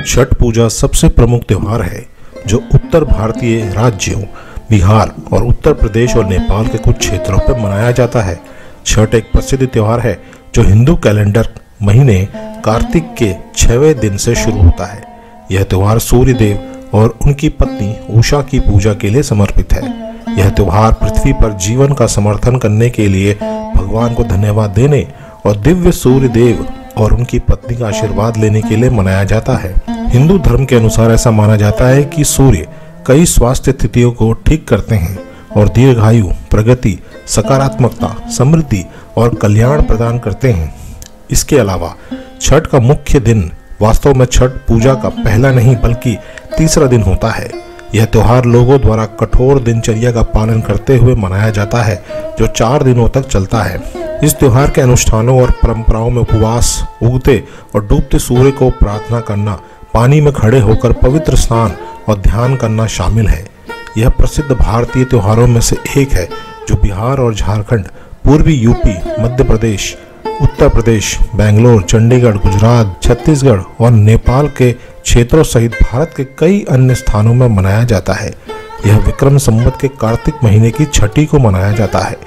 छठ पूजा सबसे प्रमुख त्योहार है जो उत्तर भारतीय राज्यों बिहार और उत्तर प्रदेश और नेपाल के कुछ क्षेत्रों पर मनाया जाता है। छठ एक प्रसिद्ध त्योहार है जो हिंदू कैलेंडर महीने कार्तिक के 6वें दिन से शुरू होता है। यह त्योहार सूर्य देव और उनकी पत्नी उषा की पूजा के लिए समर्पित है। यह त्योहार पृथ्वी पर जीवन का समर्थन करने के लिए भगवान को धन्यवाद देने और दिव्य सूर्य देव और उनकी पत्नी का आशीर्वाद लेने के लिए मनाया जाता है। हिंदू धर्म के अनुसार ऐसा माना जाता है कि सूर्य कई स्वास्थ्य स्थितियों को ठीक करते हैं और दीर्घायु, प्रगति, सकारात्मकता, समृद्धि और कल्याण प्रदान करते हैं। इसके अलावा छठ का मुख्य दिन वास्तव में छठ पूजा का पहला नहीं बल्कि तीसरा दिन होता है। यह त्योहार लोगों द्वारा कठोर दिनचर्या का पालन करते हुए मनाया जाता है जो 4 दिनों तक चलता है। इस त्योहार के अनुष्ठानों और परंपराओं में उपवास, उगते और डूबते सूर्य को प्रार्थना करना, पानी में खड़े होकर पवित्र स्नान और ध्यान करना शामिल है। यह प्रसिद्ध भारतीय त्योहारों में से एक है जो बिहार और झारखंड, पूर्वी यूपी, मध्य प्रदेश, उत्तर प्रदेश, बेंगलोर, चंडीगढ़, गुजरात, छत्तीसगढ़ और नेपाल के क्षेत्रों सहित भारत के कई अन्य स्थानों में मनाया जाता है। यह विक्रम संवत के कार्तिक महीने की छठी को मनाया जाता है।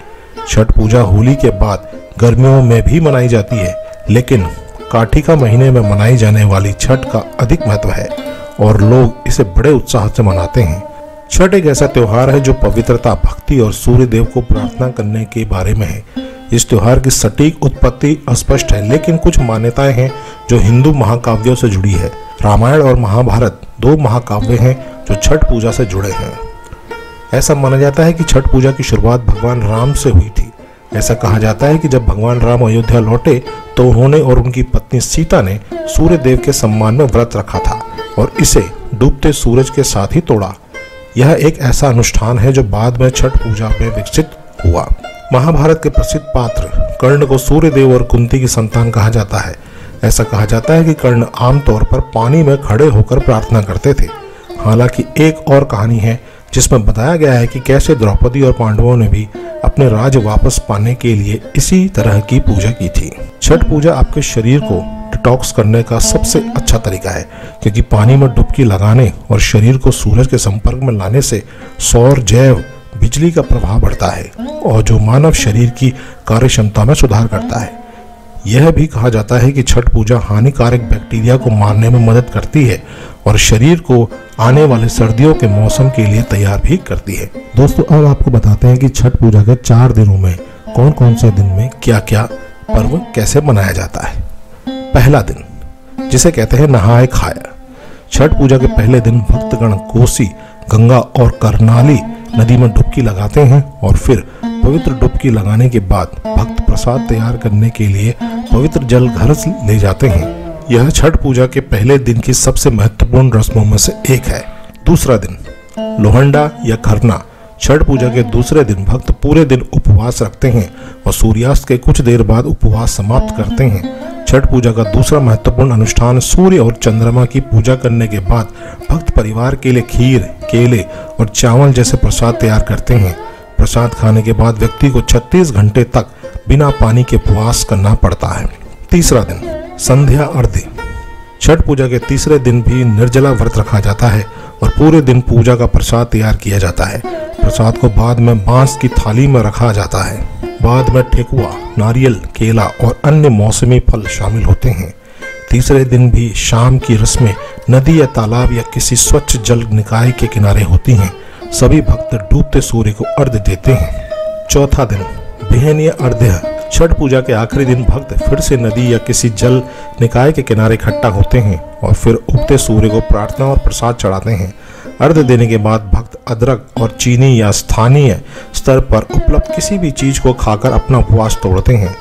छठ पूजा होली के बाद गर्मियों में भी मनाई जाती है, लेकिन कार्तिक महीने में मनाई जाने वाली छठ का अधिक महत्व है और लोग इसे बड़े उत्साह से मनाते हैं। छठ एक ऐसा त्योहार है जो पवित्रता, भक्ति और सूर्य देव को प्रार्थना करने के बारे में है। इस त्योहार की सटीक उत्पत्ति अस्पष्ट है, लेकिन कुछ मान्यताएं हैं जो हिंदू महाकाव्यों से जुड़ी है। रामायण और महाभारत 2 महाकाव्य हैं जो छठ पूजा से जुड़े हैं। ऐसा माना जाता है कि छठ पूजा की शुरुआत भगवान राम से हुई थी। ऐसा कहा जाता है कि जब भगवान राम अयोध्या लौटे तो उन्होंने और उनकी पत्नी सीता ने सूर्य देव के सम्मान में व्रत रखा था और इसे डूबते सूरज के साथ ही तोड़ा। यह एक ऐसा अनुष्ठान है जो बाद में छठ पूजा में विकसित हुआ। महाभारत के प्रसिद्ध पात्र कर्ण को सूर्य देव और कुंती की संतान कहा जाता है। ऐसा कहा जाता है कि कर्ण आमतौर पर पानी में खड़े होकर प्रार्थना करते थे। हालांकि एक और कहानी है जिसमें बताया गया है कि कैसे द्रौपदी और पांडवों ने भी अपने राज्य वापस पाने के लिए इसी तरह की पूजा की थी। छठ पूजा आपके शरीर को डिटॉक्स करने का सबसे अच्छा तरीका है, क्योंकि पानी में डुबकी लगाने और शरीर को सूरज के संपर्क में लाने से सौर जैव बिजली का प्रभाव बढ़ता है और जो मानव शरीर की कार्य क्षमता में सुधार करता है। यह भी कहा जाता है कि छठ पूजा हानिकारक बैक्टीरिया को मारने में मदद करती है और शरीर को आने वाले सर्दियों के मौसम के लिए तैयार भी करती है। दोस्तों, अब आपको बताते हैं कि छठ पूजा के 4 दिनों में कौन कौन से दिन में क्या क्या पर्व कैसे मनाया जाता है। पहला दिन, जिसे कहते हैं नहाय खाया। छठ पूजा के पहले दिन भक्तगण कोसी, गंगा और करनाली नदी में डुबकी लगाते हैं और फिर पवित्र डुबकी लगाने के बाद भक्त प्रसाद तैयार करने के लिए पवित्र जल घर ले जाते हैं। यह छठ पूजा के पहले दिन की सबसे महत्वपूर्ण रस्मों में से एक है। दूसरा दिन, लोहंडा या खरना। छठ पूजा के दूसरे दिन भक्त पूरे दिन उपवास रखते हैं और सूर्यास्त के कुछ देर बाद उपवास समाप्त करते हैं। छठ पूजा का दूसरा महत्वपूर्ण अनुष्ठान सूर्य और चंद्रमा की पूजा करने के बाद भक्त परिवार के लिए खीर, केले और चावल जैसे प्रसाद तैयार करते हैं। प्रसाद खाने के बाद व्यक्ति को 36 घंटे तक बिना पानी के उपवास करना पड़ता है। तीसरा दिन, संध्या अर्घ्य। छठ पूजा के तीसरे दिन भी निर्जला व्रत रखा जाता है और पूरे दिन पूजा का प्रसाद तैयार किया जाता है। प्रसाद को बाद में बांस की थाली में रखा जाता है। बाद में ठेकुआ, नारियल, केला और अन्य मौसमी फल शामिल होते हैं। तीसरे दिन भी शाम की रस्में नदी या तालाब या किसी स्वच्छ जल निकाय के किनारे होती हैं। सभी भक्त डूबते सूर्य को अर्घ्य देते हैं। चौथा दिन, बिहनिय अर्घ्य। छठ पूजा के आखिरी दिन भक्त फिर से नदी या किसी जल निकाय के किनारे इकट्ठा होते हैं और फिर उगते सूर्य को प्रार्थना और प्रसाद चढ़ाते हैं। अर्घ्य देने के बाद भक्त अदरक और चीनी या स्थानीय स्तर पर उपलब्ध किसी भी चीज को खाकर अपना उपवास तोड़ते हैं।